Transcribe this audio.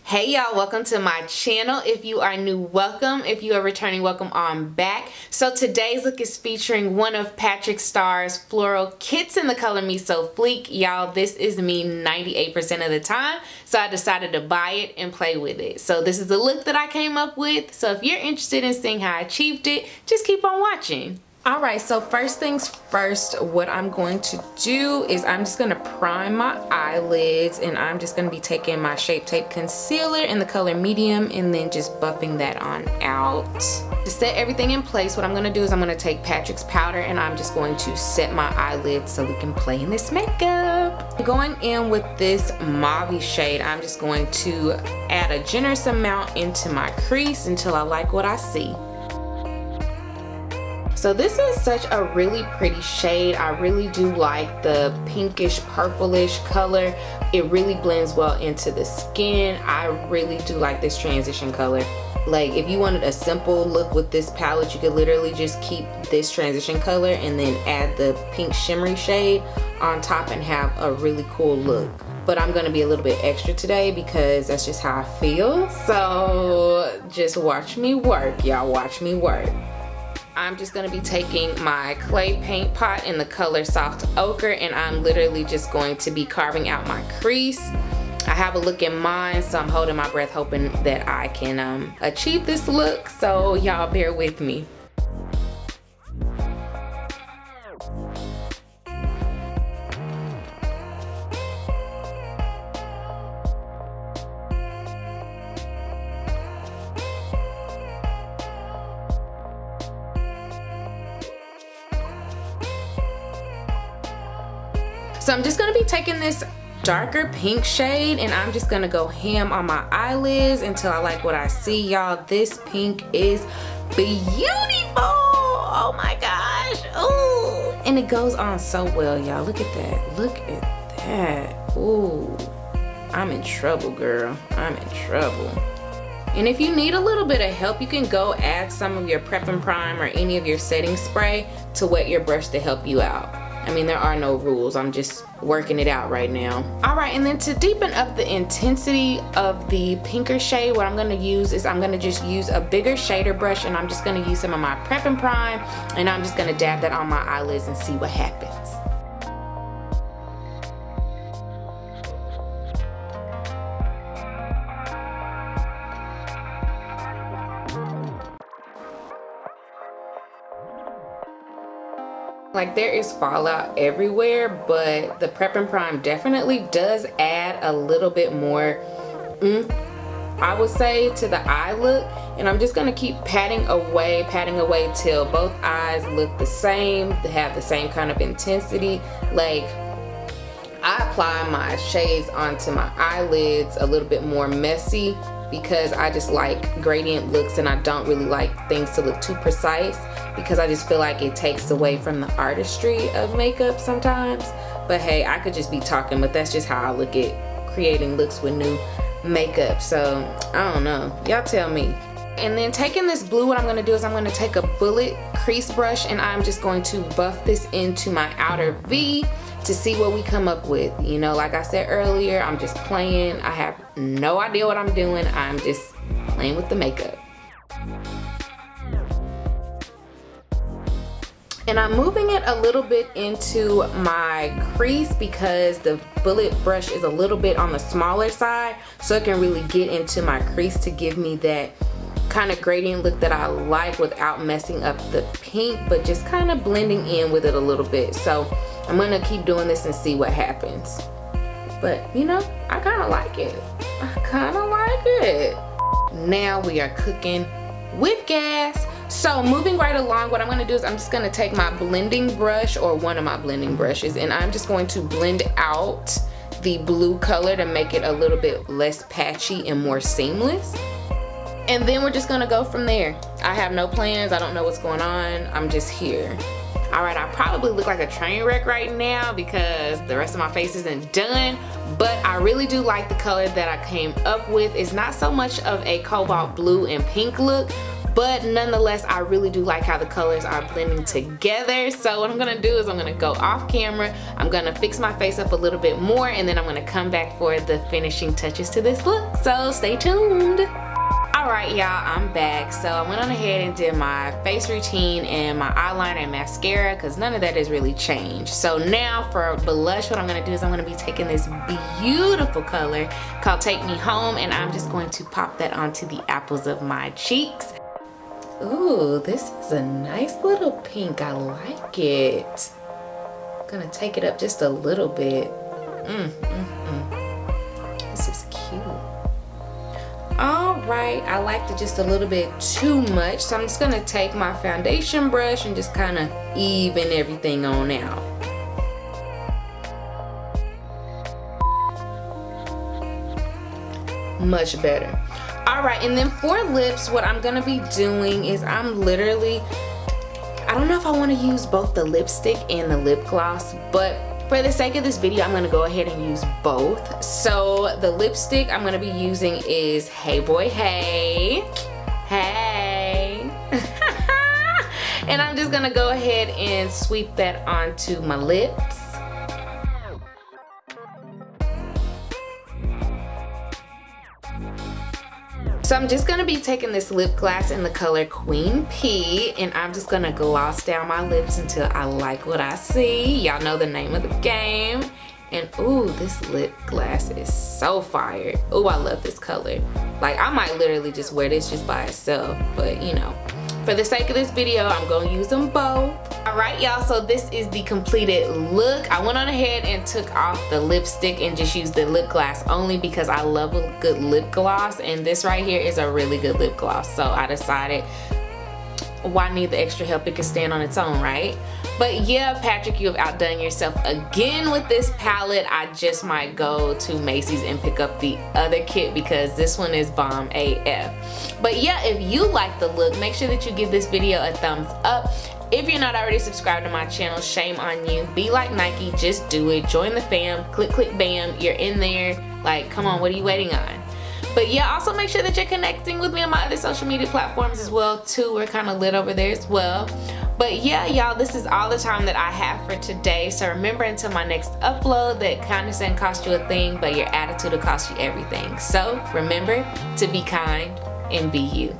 Hey y'all, welcome to my channel. If you are new, welcome. If you are returning, welcome on back. So today's look is featuring one of Patrickstarr's floral kits in the color Me So Fleek. Y'all, this is me 98% of the time, so I decided to buy it and play with it. So this is the look that I came up with. So if you're interested in seeing how I achieved it, just keep on watching. Alright, so first things first, what I'm going to do is I'm just going to prime my eyelids, and I'm just going to be taking my Shape Tape concealer in the color medium and then just buffing that on out. To set everything in place, what I'm going to do is I'm going to take Patrick's powder and I'm just going to set my eyelids so we can play in this makeup. Going in with this mauve shade, I'm just going to add a generous amount into my crease until I like what I see. So this is such a really pretty shade. I really do like the pinkish purplish color. It really blends well into the skin. I really do like this transition color. Like if you wanted a simple look with this palette, you could literally just keep this transition color and then add the pink shimmery shade on top and have a really cool look. But I'm gonna be a little bit extra today because that's just how I feel. So just watch me work, y'all, watch me work. I'm just going to be taking my clay paint pot in the color Soft Ochre, and I'm literally just going to be carving out my crease. I have a look in mind, so I'm holding my breath hoping that I can achieve this look, so y'all bear with me. So I'm just going to be taking this darker pink shade and I'm just going to go ham on my eyelids until I like what I see. Y'all, this pink is beautiful. Oh my gosh. Ooh. And it goes on so well, y'all. Look at that. Look at that. Ooh. I'm in trouble, girl. I'm in trouble. And if you need a little bit of help, you can go add some of your Prep and Prime or any of your setting spray to wet your brush to help you out. I mean, there are no rules. I'm just working it out right now. Alright, and then to deepen up the intensity of the pinker shade, what I'm going to use is I'm going to just use a bigger shader brush, and I'm just going to use some of my Prep and Prime, and I'm just going to dab that on my eyelids and see what happens. Like, there is fallout everywhere, but the Prep and Prime definitely does add a little bit more oomph, I would say, to the eye look. And I'm just gonna keep patting away till both eyes look the same, they have the same kind of intensity. Like, I apply my shades onto my eyelids a little bit more messy because I just like gradient looks, and I don't really like things to look too precise because I just feel like it takes away from the artistry of makeup sometimes. But hey, I could just be talking, but that's just how I look at creating looks with new makeup. So I don't know, y'all tell me. And then taking this blue, what I'm going to do is I'm going to take a bullet crease brush and I'm just going to buff this into my outer V to see what we come up with. You know, like I said earlier, I'm just playing. I have no idea what I'm doing. I'm just playing with the makeup. And I'm moving it a little bit into my crease because the bullet brush is a little bit on the smaller side, so it can really get into my crease to give me that kind of gradient look that I like without messing up the pink, but just kind of blending in with it a little bit. So I'm gonna keep doing this and see what happens. But you know, I kind of like it. I kind of like it. Now we are cooking with gas. So moving right along, what I'm going to do is I'm just going to take my blending brush, or one of my blending brushes, and I'm just going to blend out the blue color to make it a little bit less patchy and more seamless. And then we're just going to go from there. I have no plans. I don't know what's going on. I'm just here. Alright, I probably look like a train wreck right now because the rest of my face isn't done, but I really do like the color that I came up with. It's not so much of a cobalt blue and pink look, but nonetheless I really do like how the colors are blending together. So what I'm gonna do is I'm gonna go off camera, I'm gonna fix my face up a little bit more, and then I'm gonna come back for the finishing touches to this look, so stay tuned. Alright y'all, I'm back. So I went on ahead and did my face routine and my eyeliner and mascara because none of that has really changed. So now for blush, what I'm going to do is I'm going to be taking this beautiful color called Take Me Home, and I'm just going to pop that onto the apples of my cheeks. Ooh, this is a nice little pink. I like it. I'm going to take it up just a little bit. This is cute. Alright, I liked it just a little bit too much, so I'm just going to take my foundation brush and just kind of even everything on out. Much better. Alright, and then for lips, what I'm going to be doing is I don't know if I want to use both the lipstick and the lip gloss, but for the sake of this video, I'm going to go ahead and use both. So the lipstick I'm going to be using is Hey Boy Hey. Hey. And I'm just going to go ahead and sweep that onto my lips. So I'm just going to be taking this lip gloss in the color Queen P, and I'm just going to gloss down my lips until I like what I see. Y'all know the name of the game. And ooh, this lip gloss is so fire. Ooh, I love this color. Like, I might literally just wear this just by itself, but you know, for the sake of this video, I'm going to use them both. Alright y'all, so this is the completed look. I went on ahead and took off the lipstick and just used the lip gloss only because I love a good lip gloss, and this right here is a really good lip gloss. So I decided, why need the extra help? It can stand on its own, right? But yeah, Patrick, you have outdone yourself again with this palette. I just might go to Macy's and pick up the other kit because this one is bomb AF. But yeah, if you like the look, make sure that you give this video a thumbs up. If you're not already subscribed to my channel, shame on you. Be like Nike, just do it. Join the fam, click, click, bam, you're in there. Like, come on, what are you waiting on? But yeah, also make sure that you're connecting with me on my other social media platforms as well too. We're kind of lit over there as well. But yeah, y'all, this is all the time that I have for today. So remember, until my next upload, that kindness doesn't cost you a thing, but your attitude will cost you everything. So remember to be kind and be you.